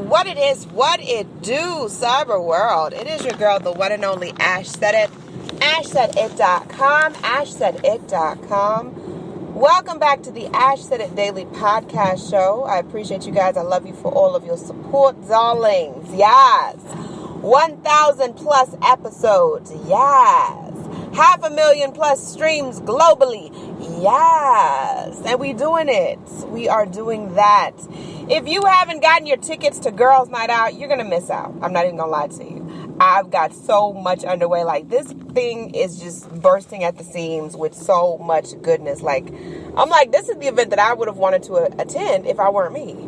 What it is, what it do, cyber world. It is your girl, the one and only Ash Said It. AshSaidIt.com. AshSaidIt.com. Welcome back to the Ash Said It Daily Podcast Show. I appreciate you guys. I love you for all of your support, darlings. Yes. 1,000 plus episodes. Yes. 500,000 plus streams globally. Yes. And we doing it. We are doing that. If you haven't gotten your tickets to Girls Night Out, you're going to miss out. I'm not even going to lie to you. I've got so much underway. Like, this thing is just bursting at the seams with so much goodness. Like, I'm like, this is the event that I would have wanted to attend if I weren't me.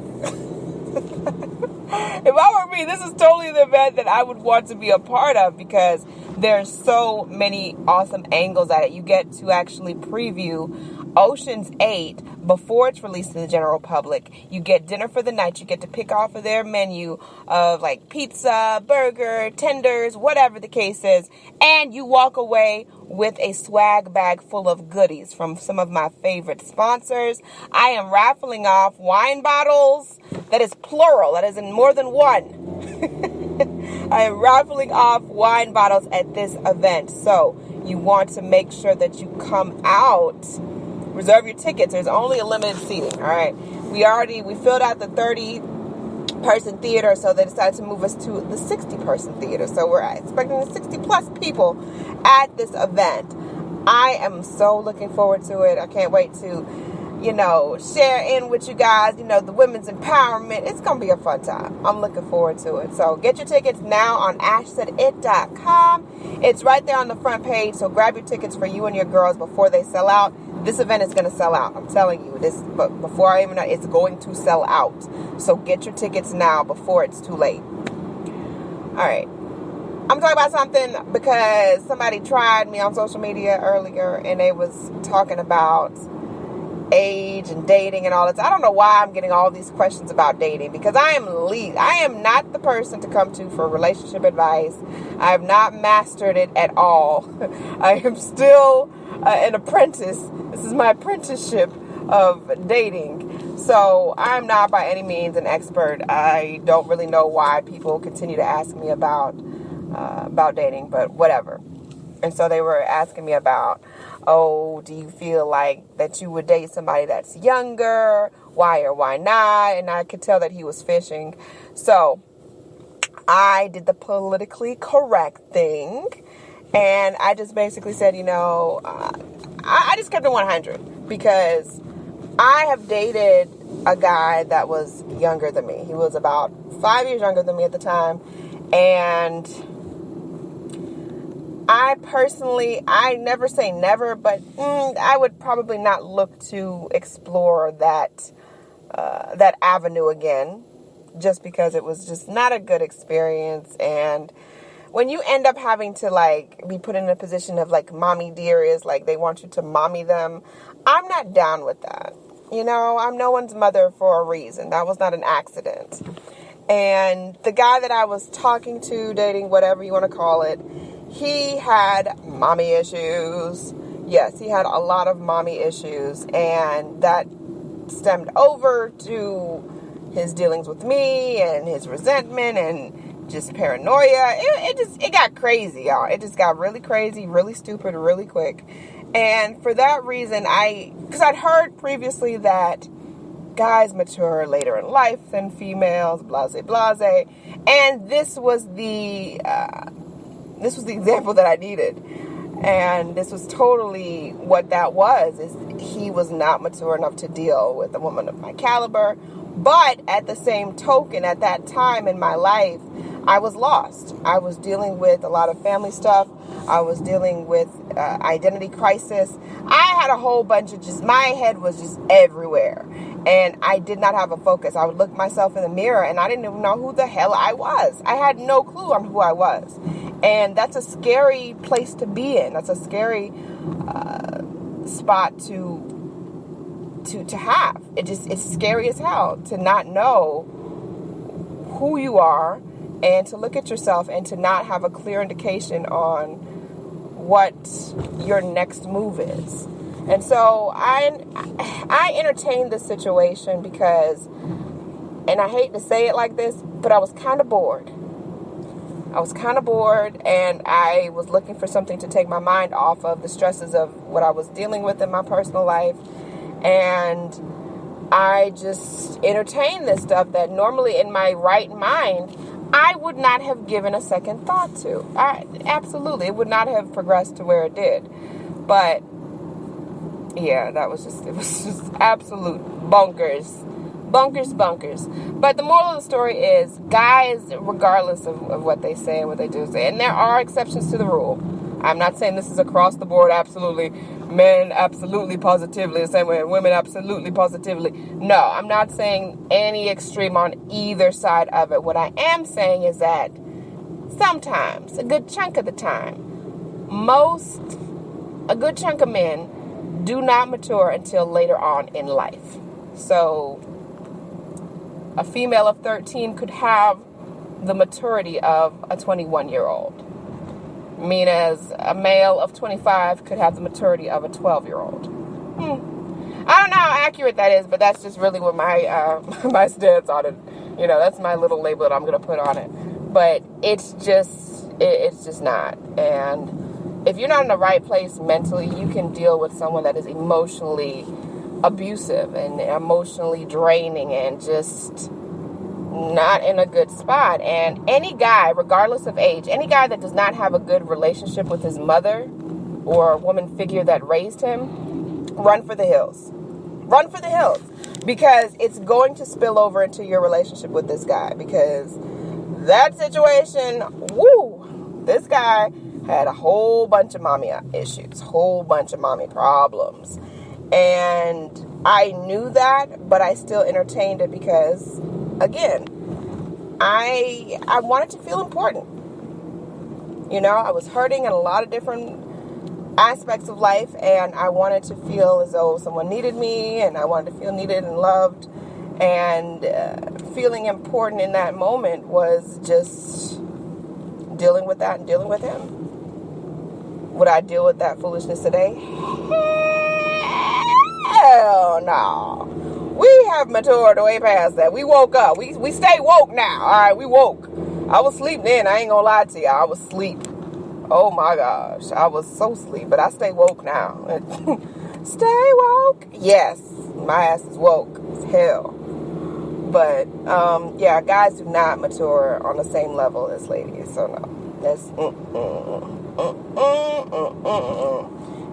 If I were me, this is totally the event that I would want to be a part of because there's so many awesome angles at it. You get to actually preview Ocean's 8 before it's released to the general public. You get dinner for the night. You get to pick off of their menu of like pizza, burger, tenders, whatever the case is. And you walk away with a swag bag full of goodies from some of my favorite sponsors. I am raffling off wine bottles. That is plural. That is in more than one. I am raffling off wine bottles at this event. So you want to make sure that you come out. Reserve your tickets. There's only a limited seating. All right. We filled out the 30-person theater, so they decided to move us to the 60-person theater. So we're expecting 60 plus people at this event. I am so looking forward to it. I can't wait to, share in with you guys, the women's empowerment. It's going to be a fun time. I'm looking forward to it. So get your tickets now on AshSaidIt.com. It's right there on the front page. So grab your tickets for you and your girls before they sell out. This event is going to sell out. I'm telling you this, but before I even know, it's going to sell out. So get your tickets now before it's too late. All right. I'm talking about something because somebody tried me on social media earlier and they was talking about age and dating and all that. I don't know why I'm getting all these questions about dating because I am not the person to come to for relationship advice. I have not mastered it at all. I am still an apprentice. This is my apprenticeship of dating. So I'm not by any means an expert. I don't really know why people continue to ask me about dating, but whatever. And so they were asking me about, do you feel like that you would date somebody that's younger? Why or why not? And I could tell that he was fishing. So I did the politically correct thing. And I just basically said, I just kept it 100 because I have dated a guy that was younger than me. He was about 5 years younger than me at the time. And I never say never, but I would probably not look to explore that avenue again, just because it was just not a good experience. And when you end up having to be put in a position of mommy dearest, they want you to mommy them, I'm not down with that. I'm no one's mother for a reason. That was not an accident. And the guy that I was talking to, dating, whatever you want to call it, he had mommy issues. Yes, he had a lot of mommy issues, and that stemmed over to his dealings with me and his resentment and just paranoia. It got crazy, y'all. It just got really crazy, really stupid, really quick. And for that reason, because I'd heard previously that guys mature later in life than females, blase, blase. And this was the example that I needed. And this was totally what that was, is he was not mature enough to deal with a woman of my caliber. But at the same token, at that time in my life, I was lost. I was dealing with a lot of family stuff. I was dealing with identity crisis. I had a whole bunch of my head was just everywhere. And I did not have a focus. I would look myself in the mirror and I didn't even know who the hell I was. I had no clue on who I was. And that's a scary place to be in. That's a scary spot to have. It's scary as hell to not know who you are and to look at yourself and to not have a clear indication on what your next move is. And so I entertained this situation because and I hate to say it like this, but I was kind of bored. And I was looking for something to take my mind off of the stresses of what I was dealing with in my personal life. And I just entertained this stuff that normally in my right mind, I would not have given a second thought to. Absolutely. It would not have progressed to where it did. But, yeah, it was just absolute bunkers. But the moral of the story is, guys, regardless of what they say and what they do say, and there are exceptions to the rule. I'm not saying this is across the board, absolutely. Men, absolutely, positively, the same way, women, absolutely, positively. No, I'm not saying any extreme on either side of it. What I am saying is that sometimes, a good chunk of the time, a good chunk of men do not mature until later on in life. So a female of 13 could have the maturity of a 21-year-old. Mean as a male of 25 could have the maturity of a 12-year-old. I don't know how accurate that is, but that's just really what my my stance on it. You know, that's my little label that I'm going to put on it. But it's just not. And if you're not in the right place mentally, you can deal with someone that is emotionally abusive and emotionally draining and just not in a good spot. And any guy, regardless of age, any guy that does not have a good relationship with his mother or a woman figure that raised him, run for the hills. Because it's going to spill over into your relationship with this guy. Because that situation, this guy had a whole bunch of mommy issues, whole bunch of mommy problems. And I knew that, but I still entertained it because, again, I wanted to feel important. You know, I was hurting in a lot of different aspects of life, and I wanted to feel as though someone needed me, and I wanted to feel needed and loved. And feeling important in that moment was just dealing with that and dealing with him. Would I deal with that foolishness today? Hell no. We have matured way past that. We woke up. We stay woke now. All right, we woke. I was asleep then. I ain't gonna lie to you. I was asleep. Oh my gosh. I was so asleep, but I stay woke now. Stay woke? Yes. My ass is woke as hell. But, yeah, guys do not mature on the same level as ladies. So, no. That's,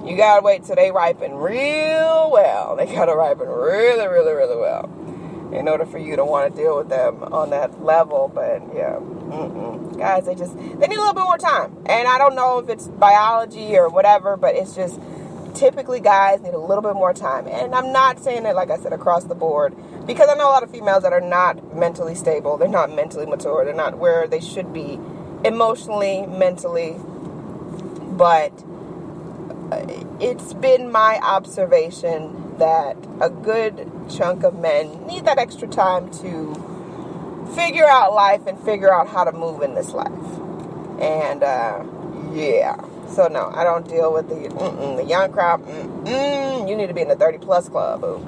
You gotta wait till they ripen real well. They gotta ripen really, really, really well in order for you to want to deal with them on that level. But yeah, guys, they need a little bit more time. And I don't know if it's biology or whatever, but it's just typically guys need a little bit more time. And I'm not saying it, like I said, across the board, because I know a lot of females that are not mentally stable. They're not mentally mature. They're not where they should be emotionally, mentally. But it's been my observation that a good chunk of men need that extra time to figure out life and figure out how to move in this life. And, yeah. So, no, I don't deal with the young crowd. You need to be in the 30-plus club, boo.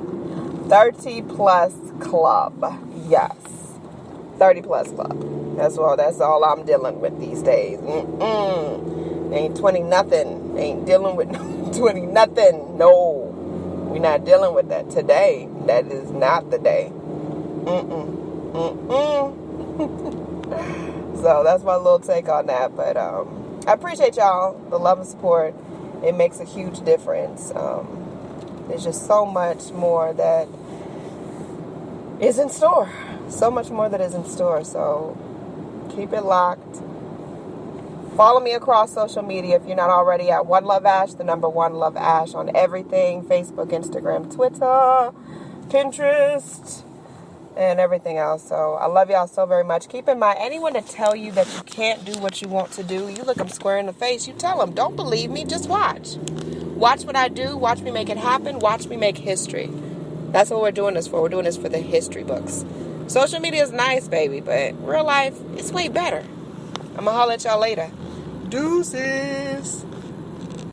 30-plus club. Yes. 30-plus club. That's all I'm dealing with these days. Ain't 20-nothing. Ain't dealing with 20-nothing. No. We're not dealing with that today. That is not the day. So that's my little take on that. But I appreciate y'all, the love and support. It makes a huge difference. There's just so much more that is in store. So much more that is in store. So keep it locked. Follow me across social media if you're not already at One Love Ash, the number One Love Ash on everything. Facebook, Instagram, Twitter, Pinterest, and everything else. So I love y'all so very much. Keep in mind, anyone that tell you that you can't do what you want to do, you look them square in the face. You tell them, don't believe me, just watch. Watch what I do. Watch me make it happen. Watch me make history. That's what we're doing this for. We're doing this for the history books. Social media is nice, baby, but real life is way better. I'm going to holler at y'all later. Deuces.